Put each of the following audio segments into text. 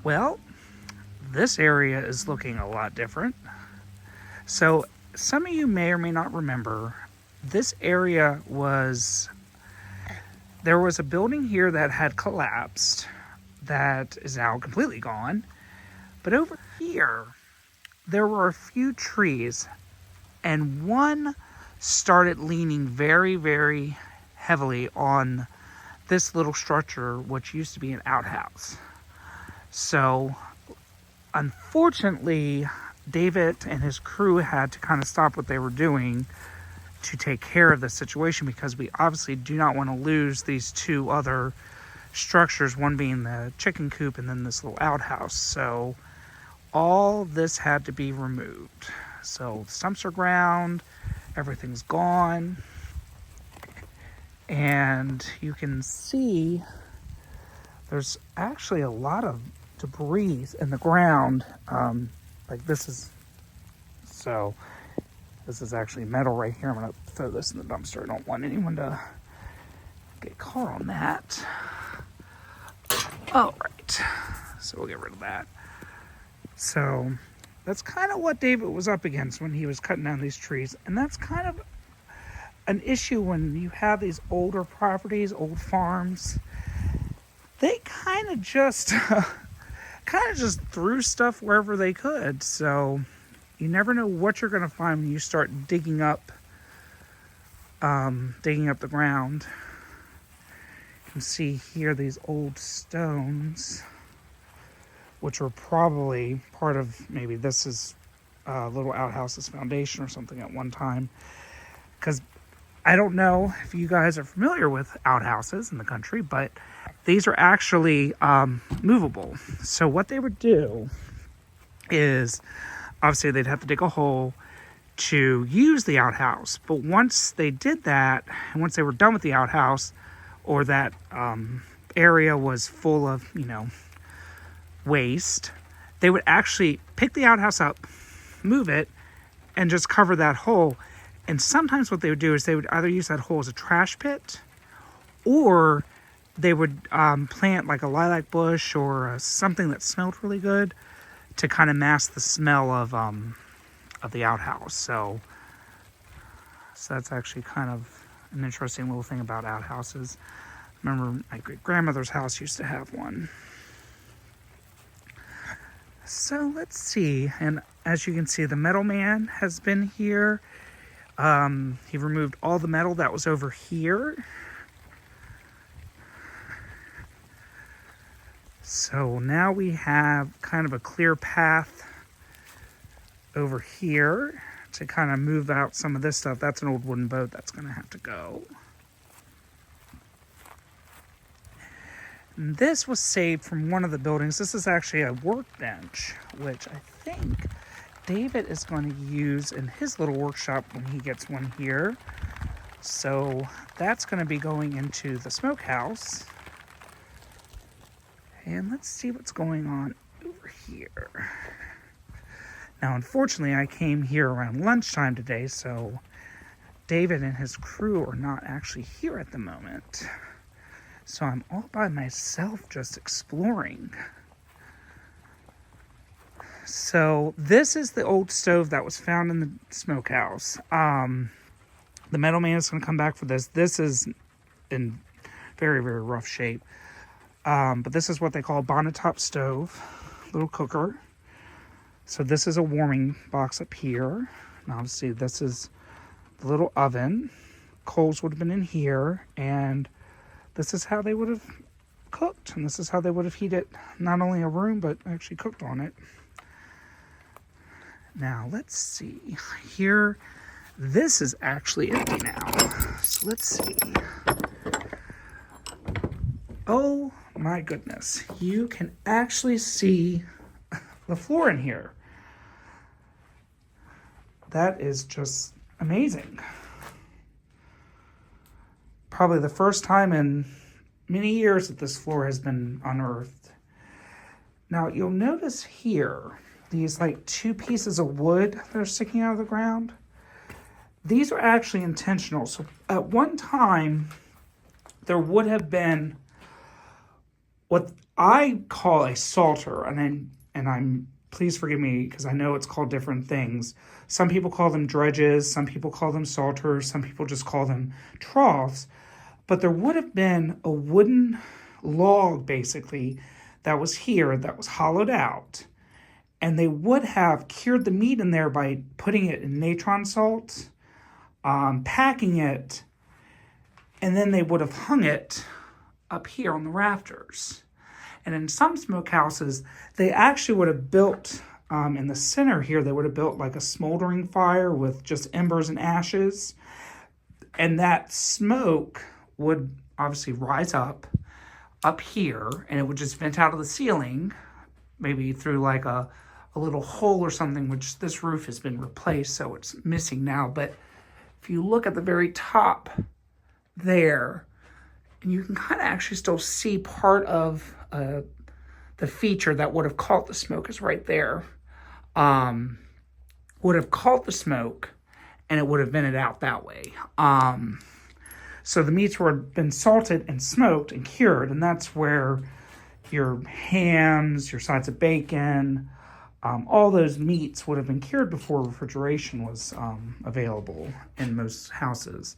Well, this area is looking a lot different. So, some of you may or may not remember, this area there was a building here that had collapsed that is now completely gone. But over here, there were a few trees, and one started leaning very, very heavily on this little structure, which used to be an outhouse. So, unfortunately, David and his crew had to kind of stop what they were doing to take care of the situation, because we obviously do not want to lose these two other structures, one being the chicken coop and then this little outhouse. So all this had to be removed. So the stumps are ground, everything's gone, and you can see there's actually a lot of debris in the ground. This is actually metal right here. I'm going to throw this in the dumpster. I don't want anyone to get caught on that. All right. So we'll get rid of that. So that's kind of what David was up against when he was cutting down these trees. And that's kind of an issue when you have these older properties, old farms. They kind of just threw stuff wherever they could. So you never know what you're going to find when you start digging up the ground. You can see here these old stones, which were probably part of, maybe this is a little outhouse's foundation or something at one time. Because I don't know if you guys are familiar with outhouses in the country, but these are actually movable. So what they would do is, obviously, they'd have to dig a hole to use the outhouse. But once they did that, and once they were done with the outhouse, or that area was full of, waste, they would actually pick the outhouse up, move it, and just cover that hole. And sometimes what they would do is they would either use that hole as a trash pit, or they would plant like a lilac bush or something that smelled really good to kind of mask the smell of the outhouse. So that's actually kind of an interesting little thing about outhouses. I remember my great-grandmother's house used to have one. So let's see. And as you can see, the metal man has been here. He removed all the metal that was over here. So now we have kind of a clear path over here to kind of move out some of this stuff. That's an old wooden boat that's going to have to go. And this was saved from one of the buildings. This is actually a workbench, which I think David is going to use in his little workshop when he gets one here. So that's going to be going into the smokehouse. And let's see what's going on over here. Now, unfortunately, I came here around lunchtime today, so David and his crew are not actually here at the moment. So I'm all by myself just exploring. So this is the old stove that was found in the smokehouse. The metal man is going to come back for this. This is in very, very rough shape. But this is what they call a bonnet top stove, little cooker. So this is a warming box up here. And obviously this is the little oven. Coals would have been in here, and this is how they would have cooked. And this is how they would have heated not only a room, but actually cooked on it. Now, let's see. Here, this is actually empty now. So let's see. Oh my goodness. You can actually see the floor in here. That is just amazing. Probably the first time in many years that this floor has been unearthed. Now, you'll notice here, these like two pieces of wood that are sticking out of the ground. These are actually intentional. So at one time, there would have been what I call a salter, and I'm please forgive me because I know it's called different things. Some people call them dredges, some people call them salters, some people just call them troughs. But there would have been a wooden log basically that was here that was hollowed out. And they would have cured the meat in there by putting it in natron salt, packing it, and then they would have hung it up here on the rafters. And in some smokehouses, they actually would have built, in the center here, they would have built like a smoldering fire with just embers and ashes. And that smoke would obviously rise up here, and it would just vent out of the ceiling, maybe through like a little hole or something, which this roof has been replaced, so it's missing now. But if you look at the very top there, and you can kind of actually still see part of the feature that would have caught the smoke is right there. Would have caught the smoke, and it would have vented out that way. So the meats would have been salted and smoked and cured, and that's where your hams, your sides of bacon, all those meats would have been cured before refrigeration was available in most houses.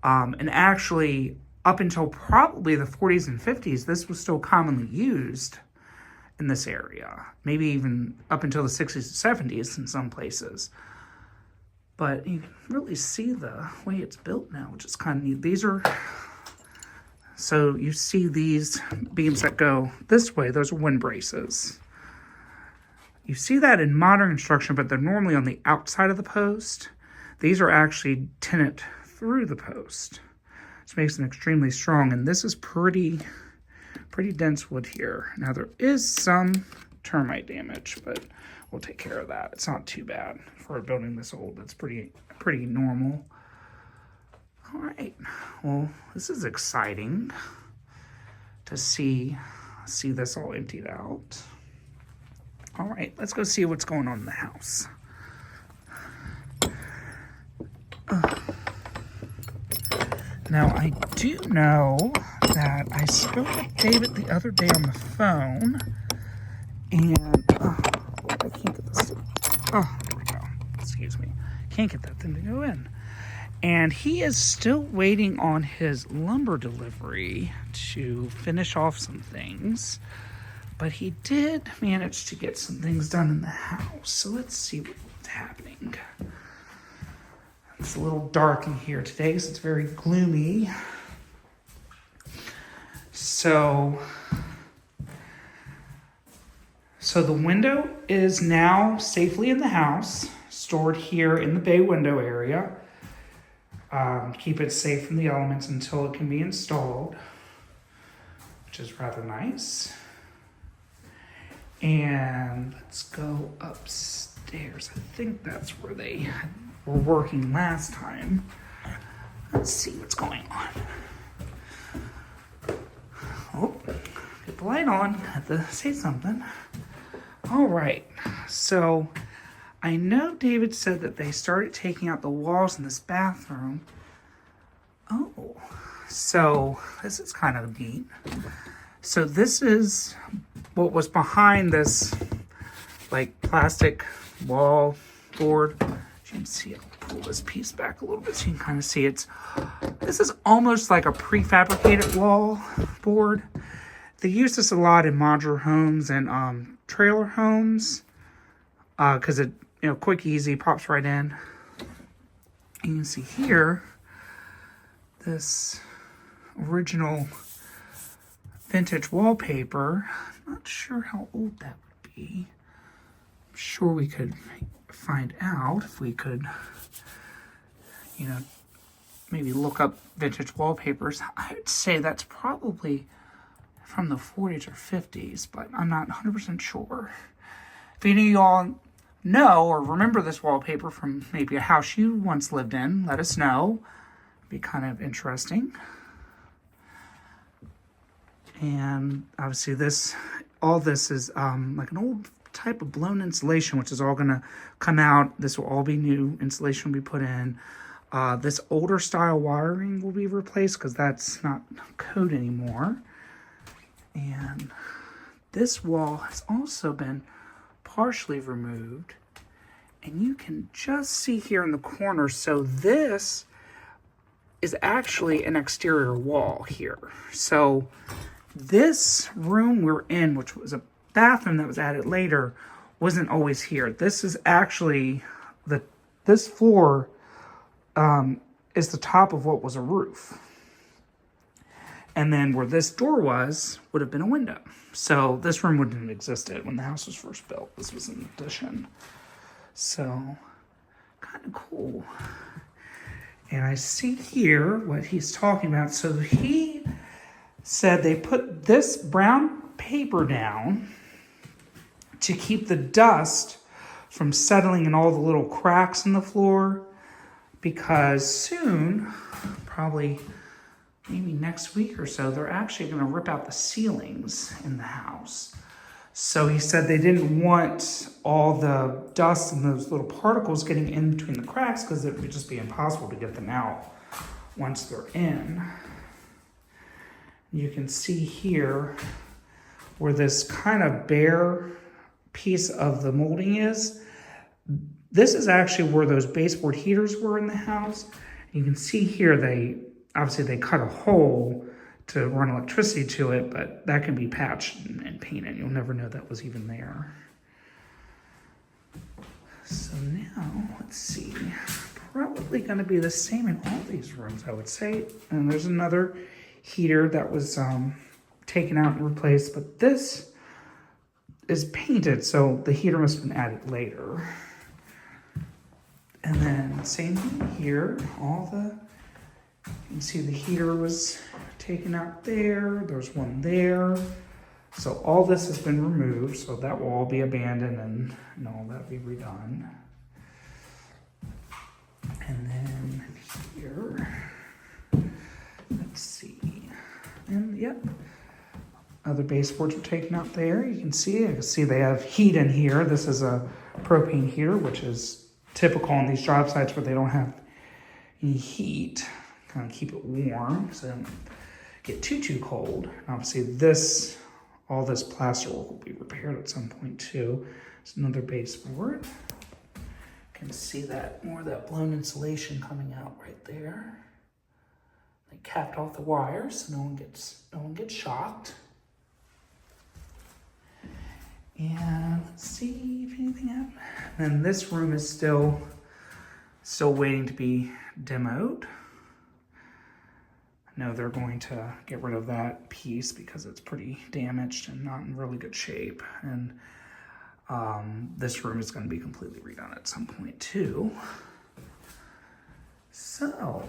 And actually, up until probably the 40s and 50s, this was still commonly used in this area. Maybe even up until the 60s and 70s in some places. But you can really see the way it's built now, which is kind of neat. These are, so you see these beams that go this way, those are wind braces. You see that in modern construction, but they're normally on the outside of the post. These are actually tenon through the post, which makes them extremely strong. And this is pretty dense wood here. Now there is some termite damage, but we'll take care of that. It's not too bad for a building this old. That's pretty normal. All right. Well, this is exciting to see this all emptied out. All right, let's go see what's going on in the house. Now, I do know that I spoke with David the other day on the phone, and I can't get this to, there we go. Excuse me. Can't get that thing to go in. And he is still waiting on his lumber delivery to finish off some things. But he did manage to get some things done in the house. So let's see what's happening. It's a little dark in here today, so it's very gloomy. So the window is now safely in the house, stored here in the bay window area. Keep it safe from the elements until it can be installed, which is rather nice. And let's go upstairs. I think that's where they were working last time. Let's see what's going on. Oh, get the light on. I have to say something. All right. So I know David said that they started taking out the walls in this bathroom. Oh, so this is kind of neat. So this is what was behind this like plastic wall board. As you can see, I'll pull this piece back a little bit so you can kind of see this is almost like a prefabricated wall board. They use this a lot in modular homes and trailer homes because it, quick, easy, pops right in. And you can see here this original vintage wallpaper. I'm not sure how old that would be. I'm sure we could find out if we could, maybe look up vintage wallpapers. I would say that's probably from the 40s or 50s, but I'm not 100% sure. If any of y'all know or remember this wallpaper from maybe a house you once lived in, let us know. It'd be kind of interesting. And obviously all this is like an old type of blown insulation, which is all going to come out. This will all be new. Insulation will be put in. This older style wiring will be replaced because that's not code anymore. And this wall has also been partially removed. And you can just see here in the corner, so this is actually an exterior wall here. So this room we're in, which was a bathroom that was added later, wasn't always here. This is actually, this floor is the top of what was a roof. And then where this door was, would have been a window. So this room wouldn't have existed when the house was first built. This was an addition. So, kind of cool. And I see here what he's talking about. So he said they put this brown paper down to keep the dust from settling in all the little cracks in the floor, because soon, probably maybe next week or so, they're actually going to rip out the ceilings in the house. So he said they didn't want all the dust and those little particles getting in between the cracks, because it would just be impossible to get them out once they're in. You can see here where this kind of bare piece of the molding is. This is actually where those baseboard heaters were in the house. You can see here they cut a hole to run electricity to it, but that can be patched and painted. You'll never know that was even there. So now, let's see. Probably going to be the same in all these rooms, I would say. And there's another heater that was taken out and replaced, but this is painted, so the heater must have been added later. And then same thing here. You can see the heater was taken out there. There's one there. So all this has been removed, so that will all be abandoned and all that be redone. And then here, let's see. And yep, other baseboards were taken out there. You can see they have heat in here. This is a propane heater, which is typical on these job sites where they don't have any heat. Kind of keep it warm so it doesn't get too cold. And obviously all this plasterwork will be repaired at some point too. It's another baseboard. You can see that more of that blown insulation coming out right there. They capped off the wires so no one gets shocked. And let's see if anything happened. And this room is still waiting to be demoed. I know they're going to get rid of that piece because it's pretty damaged and not in really good shape. And this room is going to be completely redone at some point too. So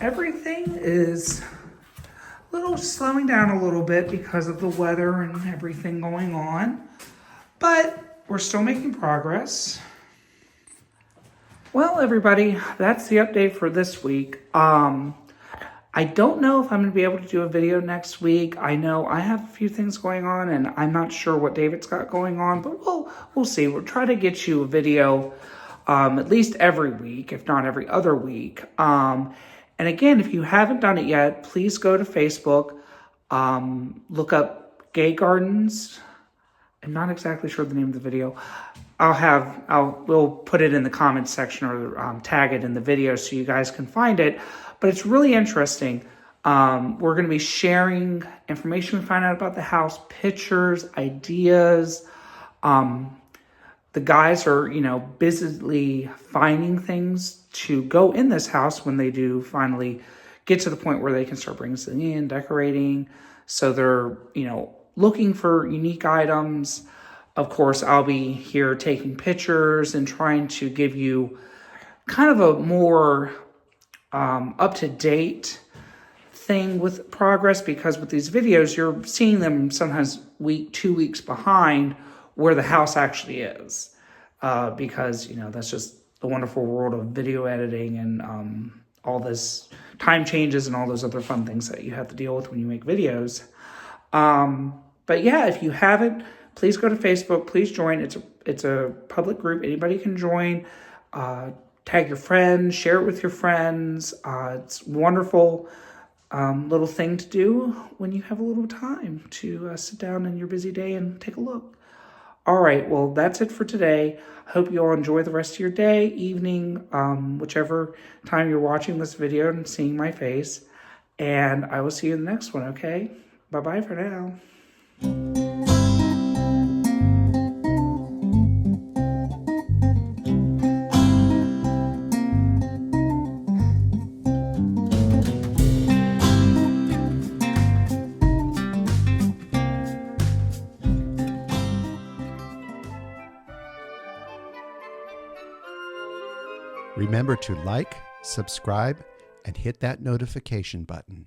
everything is a little slowing down a little bit because of the weather and everything going on, but we're still making progress. Well, everybody, that's the update for this week. I don't know if I'm going to be able to do a video next week. I know I have a few things going on, and I'm not sure what David's got going on, but we'll see. We'll try to get you a video at least every week, if not every other week. And again, if you haven't done it yet, please go to Facebook, look up Gay Gardens. I'm not exactly sure the name of the video. We'll put it in the comments section or tag it in the video so you guys can find it. But it's really interesting. We're going to be sharing information we find out about the house, pictures, ideas. The guys are, busily finding things to go in this house when they do finally get to the point where they can start bringing something in, decorating. So they're, looking for unique items. Of course, I'll be here taking pictures and trying to give you kind of a more up-to-date thing with progress, because with these videos, you're seeing them sometimes 2 weeks behind where the house actually is. Because, that's just the wonderful world of video editing and all this time changes and all those other fun things that you have to deal with when you make videos. But yeah, if you haven't, please go to Facebook. Please join. It's a public group. Anybody can join. Tag your friends. Share it with your friends. It's wonderful. little thing to do when you have a little time to sit down in your busy day and take a look. All right, well, that's it for today. Hope you all enjoy the rest of your day, evening, whichever time you're watching this video and seeing my face. And I will see you in the next one, okay? Bye-bye for now. Remember to like, subscribe, and hit that notification button.